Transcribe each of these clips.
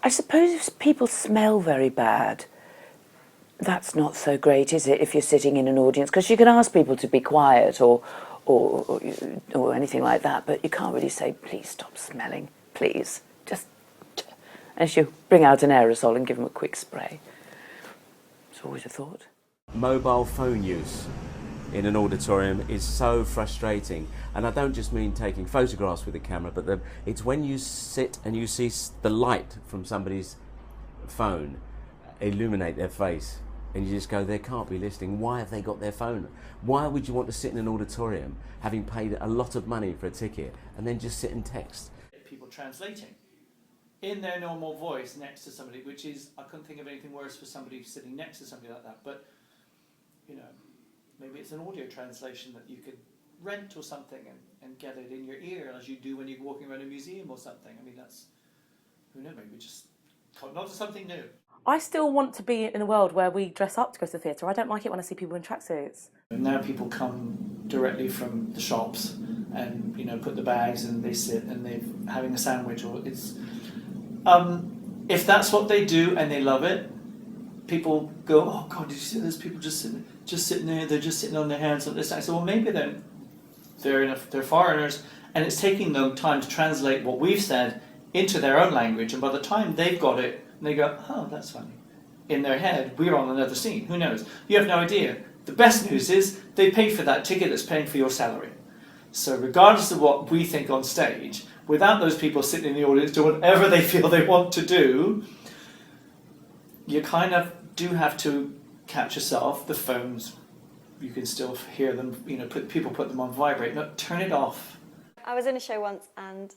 I suppose if people smell very bad, that's not so great, is it, if you're sitting in an audience? Because you can ask people to be quiet or anything like that, but you can't really say, please stop smelling, please. Just, as you bring out an aerosol and give them a quick spray. It's always a thought. Mobile phone use in an auditorium is so frustrating, and I don't just mean taking photographs with a camera, but it's when you sit and you see the light from somebody's phone illuminate their face, and you just go, they can't be listening. Why have they got their phone? Why would you want to sit in an auditorium having paid a lot of money for a ticket and then just sit and text? People translating in their normal voice next to somebody, which is, I couldn't think of anything worse for somebody sitting next to somebody like that, but you know, maybe it's an audio translation that you could rent or something and get it in your ear as you do when you're walking around a museum or something. I mean, that's, who knows, maybe just cotton on to something new. I still want to be in a world where we dress up to go to the theatre. I don't like it when I see people in tracksuits. And now people come directly from the shops and, you know, put the bags and they sit and they're having a sandwich, or it's... if that's what they do and they love it, people go, oh God, did you see those people just sitting there, they're just sitting on their hands on this. I said, well, maybe they're foreigners, and it's taking them time to translate what we've said into their own language, and by the time they've got it, and they go, oh, that's funny. In their head, we're on another scene. Who knows? You have no idea. The best news is they pay for that ticket that's paying for your salary. So regardless of what we think on stage, without those people sitting in the audience doing whatever they feel they want to do, you kind of do have to catch yourself. The phones, you can still hear them, you know, people put them on vibrate. No, turn it off. I was in a show once and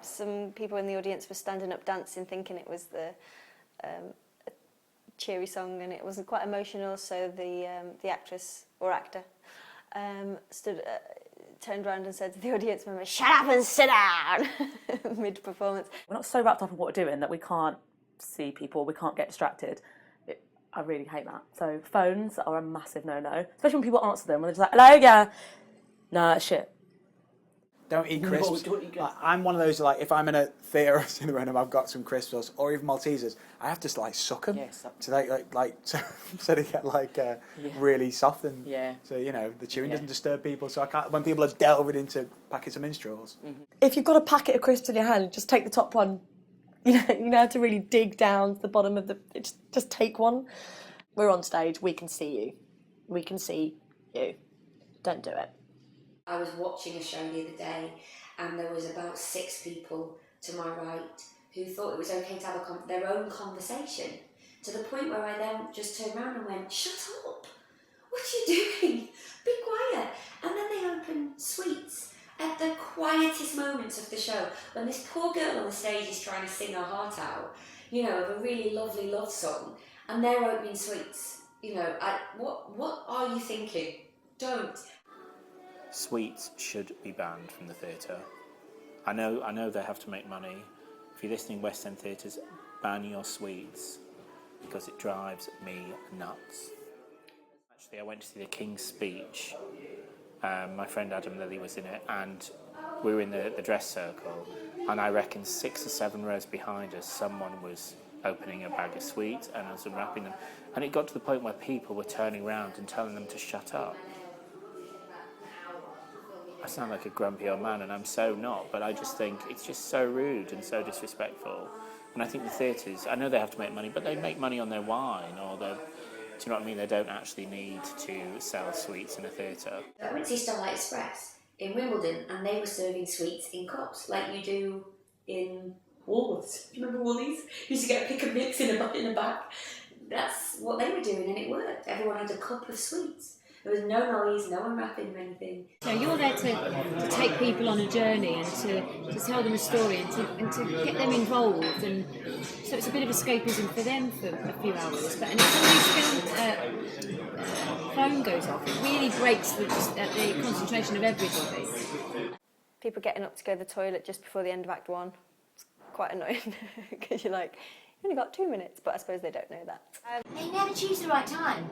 some people in the audience were standing up dancing thinking it was a cheery song, and it wasn't quite emotional, so the actress or actor turned around and said to the audience member, shut up and sit down, mid-performance. We're not so wrapped up in what we're doing that we can't see people, we can't get distracted. I really hate that. So phones are a massive no-no, especially when people answer them, when they're just like, hello, yeah. No, it's shit. Don't eat crisps. I'm one of those, like, if I'm in a theatre cinema and I've got some crisps or even Maltesers, I have to like suck them so they get really soft, and so you know the chewing doesn't disturb people. So I can't, when people are delving into packets of minstrels. Mm-hmm. If you've got a packet of crisps in your hand, just take the top one. You know how to really dig down to the bottom of the. Just take one. We're on stage. We can see you. We can see you. Don't do it. I was watching a show the other day and there was about 6 people to my right who thought it was okay to have their own conversation, to the point where I then just turned around and went, shut up, what are you doing? Be quiet. And then they opened sweets at the quietest moments of the show, when this poor girl on the stage is trying to sing her heart out, you know, of a really lovely love song, and they're opening sweets. You know, what are you thinking? Don't. Sweets should be banned from the theatre. I know they have to make money. If you're listening West End theatres, ban your sweets, because it drives me nuts. Actually, I went to see the King's Speech. My friend Adam Lilly was in it, and we were in the dress circle, and I reckon 6 or 7 rows behind us, someone was opening a bag of sweets and was unwrapping them. And it got to the point where people were turning around and telling them to shut up. I sound like a grumpy old man, and I'm so not, but I just think it's just so rude and so disrespectful. And I think the theatres, I know they have to make money, but they make money on their wine, or their, do you know what I mean? They don't actually need to sell sweets in a theatre. I went to see Starlight Express in Wimbledon, and they were serving sweets in cups, like you do in Woolworths. Do you remember Woolies? You used to get a pick and mix in a bag. That's what they were doing, and it worked. Everyone had a cup of sweets. There was no noise, no unwrapping or anything. So you're there to take people on a journey and to tell them a story and to get them involved, and so it's a bit of escapism for them for a few hours. But and if somebody's phone goes off, it really breaks the concentration of everybody. People getting up to go to the toilet just before the end of Act 1. It's quite annoying because you're like, you only got 2 minutes, but I suppose they don't know that. They never choose the right time.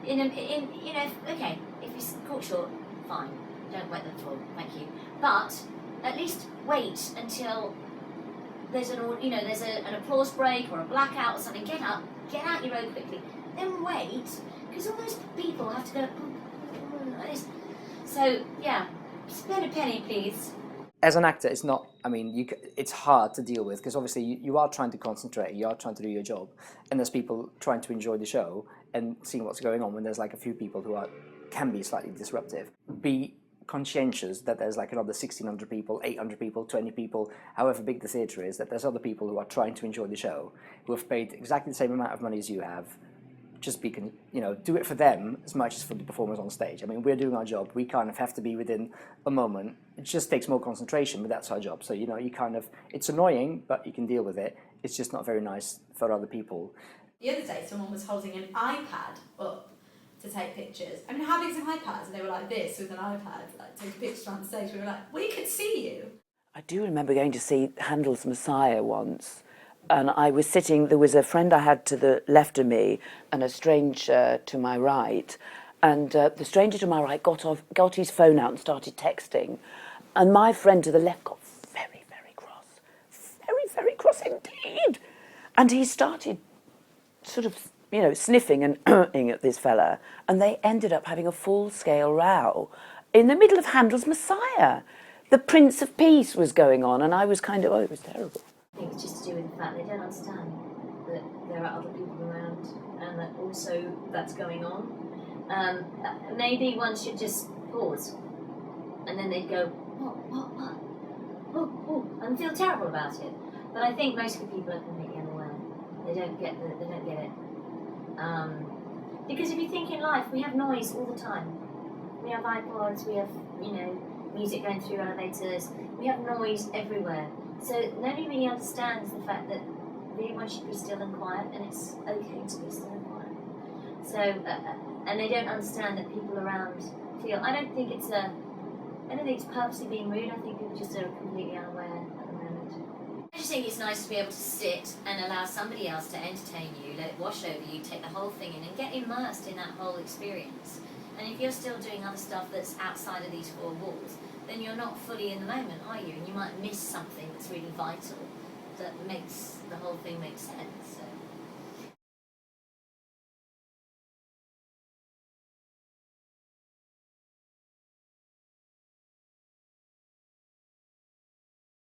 You know, okay, if it's caught short, fine, don't wet them full, thank you. But at least wait until there's an applause break or a blackout or something, get out your row quickly. Then wait, because all those people have to go like this. So yeah, spend a penny, please. As an actor, it's not. I mean, it's hard to deal with because obviously you are trying to concentrate, you are trying to do your job, and there's people trying to enjoy the show and seeing what's going on. When there's like a few people who can be slightly disruptive, be conscientious that there's like another 1,600 people, 800 people, 20 people, however big the theatre is, that there's other people who are trying to enjoy the show, who have paid exactly the same amount of money as you have. Just do it for them as much as for the performers on stage. I mean, we're doing our job. We kind of have to be within a moment. It just takes more concentration, but that's our job. So, it's annoying, but you can deal with it. It's just not very nice for other people. The other day, someone was holding an iPad up to take pictures. I mean, how big is an iPad? And they were like this with an iPad, like taking pictures around the stage. We were like, we could see you. I do remember going to see Handel's Messiah once, and I was sitting, there was a friend I had to the left of me and a stranger to my right, and the stranger to my right got his phone out and started texting, and my friend to the left got very, very cross indeed, and he started sort of sniffing and at this fella, and they ended up having a full-scale row in the middle of Handel's Messiah. The Prince of Peace was going on, and I was kind of, it was terrible. I think it's just to do with the fact they don't understand that there are other people around and that also that's going on. Maybe one should just pause and then they'd go, what? Oh, and feel terrible about it. But I think most of the people are completely unaware. They don't get it. Because if you think in life, we have noise all the time. We have iPods, we have, music going through elevators, we have noise everywhere. So nobody really understands the fact that really one should be still and quiet, and it's okay to be still and quiet. So, and they don't understand that people around feel. I don't think it's purposely being rude. I think people just are completely unaware at the moment. I just think it's nice to be able to sit and allow somebody else to entertain you, let it wash over you, take the whole thing in, and get immersed in that whole experience. And if you're still doing other stuff that's outside of these four walls, then you're not fully in the moment, are you? And you might miss something that's really vital that makes the whole thing make sense.